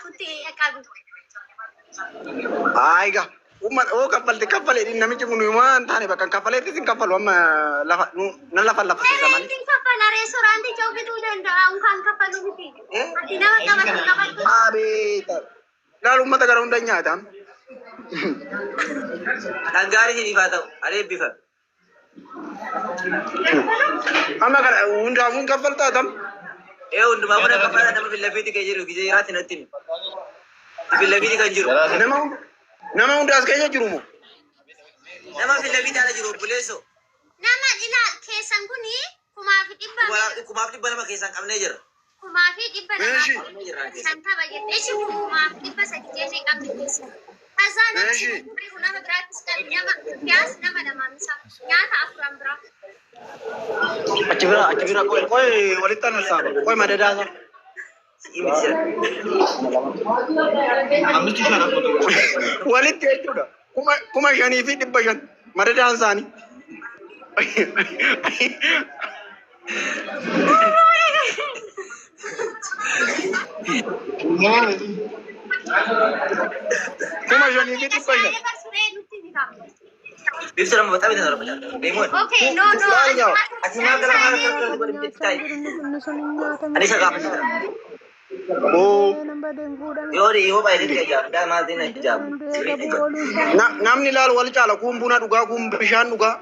كنتي أكابو أيوة وما هو كفل إن نمشي من يومان ثاني بكن كفل تيجي كفل وما لا نلا فل في الزمان تين كفل ريستوران تي جوبي تودن أم كان كفل نبتي أتينا ما كفل أبي لا لو ما تكرهون دنيا تام نعاري سيدي فاتو عليه بيفا أما كان ونرافون كفل تام إيه وندم أبونا كفل هذا ما في اللفيت كيجرو كيجي راتي نتين في اللفيت كنجرو نما ونداس كيجي جرومو نما في اللفيت على جرو بوليسو نما إلى كيسان كوني كما في بنا ما كيسان كم نجر كما في إبنا كيسان تبا جت إيش كما في إبنا سكتيجي كم كيسان هذا نفسه كنا مدرس كنا كياس نما مسا كيا تأفرام برا أكبر كوي وليتنا السام كوي ما دادا وليت كيجودا كما يعني في دبجان ما دادا زاني كما يعني في دبجان بيفسر ما بتابع ده ربنا ديمون اوكي نو أسمع كلام هذا كلام بتاعي أنا شغال يوري هو بعدين كجاب ده ما دين كجاب namni laal wal caala kun buna dhugaa kun bishaan dhugaa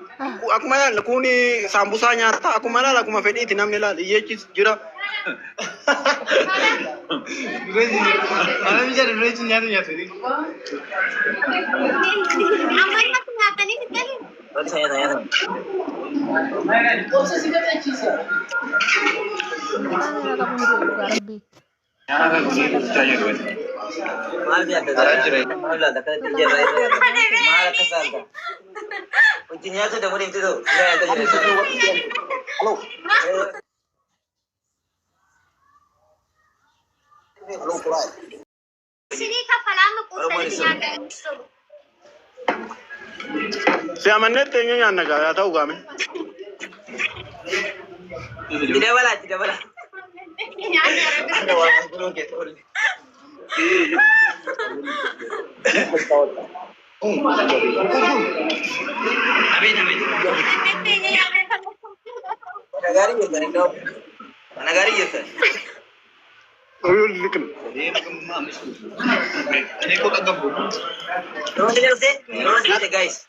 akkuma laal kuni sambusaa nyaata akkuma laal akkuma fedhiiti namni laal iyyeechis jira ana bija reechi nyaata nyaata amma akka nyaatanii fidani Wali saya tanya. Mahal biar mahal ada kalau kerja lain mahal kesal dah. Ujinya tu dah mulai itu tu. Halo. Halo Kurai. Sini kafalan kusa Siapa net tengnya naga tahu kami. Tidak bala, tidak bala. Ada orang belum gitu. Nagari ya kan itu. Nagari ya kan. Oh, lihat. ini kok agak buruk. Terus ini guys.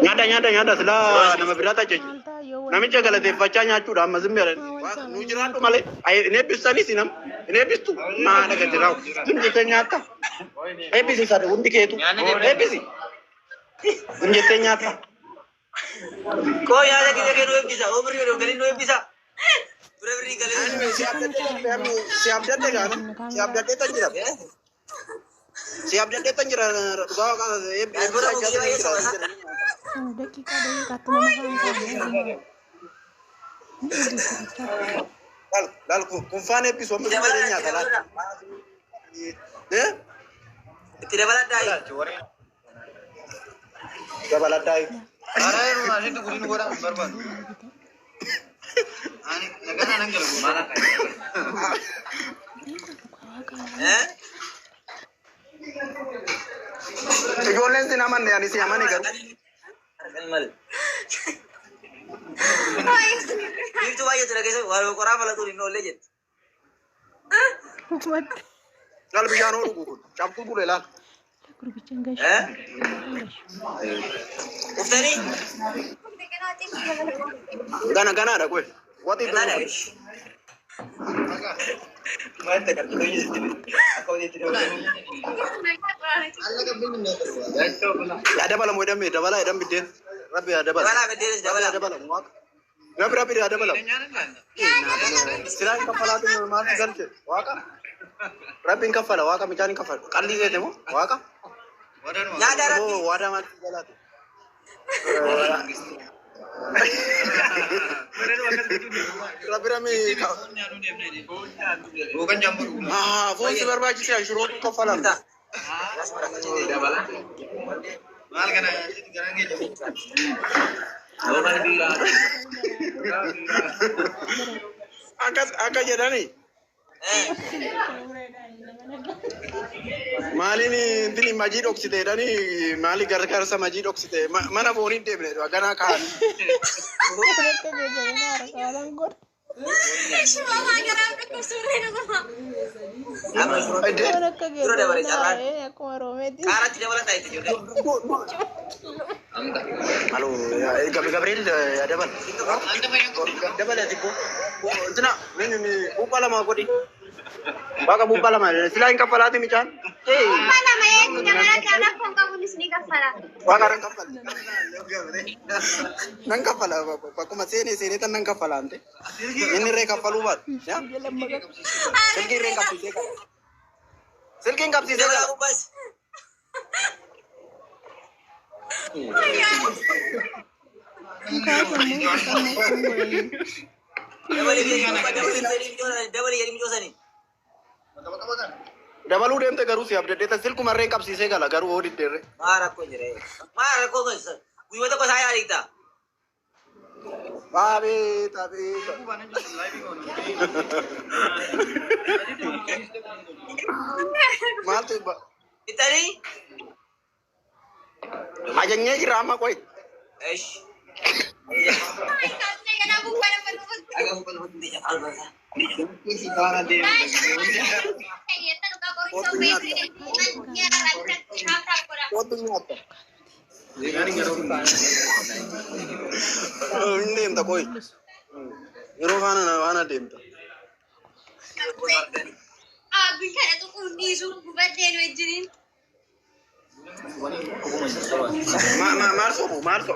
Nyada selah nama berata jadi. Nami jaga lah tefacanya tu dah mazim beran. Nujiran tu malah. Ini bisa ni sinam. Ini bisa tu. Mana kerja kau? Tu jadi nyata. Bisa satu undi ke itu. Bisa. Jadi nyata. Kau yang ada kita kena bisa. Over itu kali nu bisa. Beri kali. Siap jatuh kan? Siap jatuh tanjir. Siap jatuh tanjir. Kau kan? dakika dari kata mama Lalu kumfane episode tidak baladai. Tidak baladai. Ara yang masih tu guling orang berbuat. Ani negara nanggal mana? Jualan sih nama ni, ani siapa ni kan? Mal. Itu aja tu lagi walau korang malah tu knowledge. Kalau bisa orang tu, campur boleh lah. Uftani? Gana ada kue. What itu? Mata kan tu je sini. Aku ni tidak. Ada balam muda mi, ada balam bidin. Rabi ada balam. Ada balam. Rabi ada balam. Silakan kepala tu normal kan? Waka. Rabi kepala, waka mencari kepala. Kali ni temu, waka. Ya ada. Oh, wadah mati jalan. Rabi rami. Bukan campur. Phone sebar baju sih, suruh kepala. Mahal kan? Sekarang ni. Angkat jadi ni. Maalin intini majid oksite dani mali gargarsa majid oksite mana fonin deemne agana kaan halo Gabriel dabal dabal atiku entina ni upala ma godi baka upala ma silain kapalati mi chan Upala ma jangan ada anak kong kamu di sini kafala. baka ran kapal nang kapala baka ma sene tan nang kapala ante ini re kapalu bat ya selkin kapsi sega Dabalu dem te garu si update ta silku marre kapsi sega la garu odit dere Mara ko guys. Kuwi wata ko saya dikta. babe tabe mate ba Itani? ajangnya irama koi Eish. Jangan aku pada penut. Agak mo pala hindi niya kalma. dem ta koi iro wana dem ta Bicara tu undi suruh buat dia nuejirin. marso